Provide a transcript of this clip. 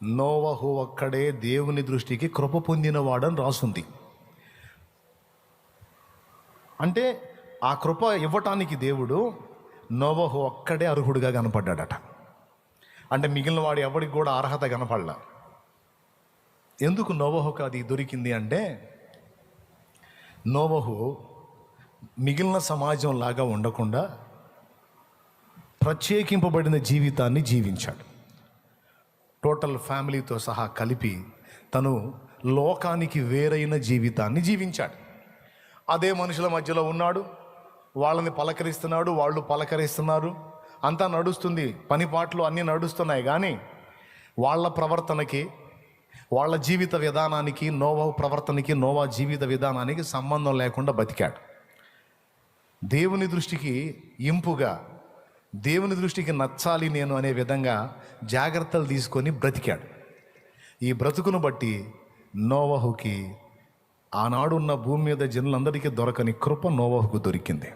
నోవహు ఒక్కడే దేవుని దృష్టికి కృప పొందినవాడని రాసుంది. అంటే ఆ కృప ఇవ్వటానికి దేవుడు నోవహు ఒక్కడే అర్హుడిగా కనపడ్డాడట. అంటే మిగిలిన వాడు ఎవడికి కూడా అర్హత కనపడలా. ఎందుకు నోవహుకు అది దొరికింది అంటే, నోవహు మిగిలిన సమాజం లాగా ఉండకుండా ప్రత్యేకింపబడిన జీవితాన్ని జీవించాడు. టోటల్ ఫ్యామిలీతో సహా కలిపి తను లోకానికి వేరైన జీవితాన్ని జీవించాడు. అదే మనుషుల మధ్యలో ఉన్నాడు, వాళ్ళని పలకరిస్తున్నాడు, వాళ్ళు పలకరిస్తున్నారు, అంతా నడుస్తుంది, పని పాటలు అన్నీ నడుస్తున్నాయి. కానీ వాళ్ళ ప్రవర్తనకి, వాళ్ళ జీవిత విధానానికి, నోవా ప్రవర్తనకి, నోవా జీవిత విధానానికి సంబంధం లేకుండా బతికాడు. దేవుని దృష్టికి ఇంపుగా, దేవుని దృష్టికి నచ్చాలి నేను అనే విధంగా జాగ్రత్తలు తీసుకొని బ్రతికాడు. ఈ బ్రతుకును బట్టి నోవహుకి ఆనాడున్న భూమి మీద జనులందరికీ దొరకని కృప నోవహుకు దొరికింది.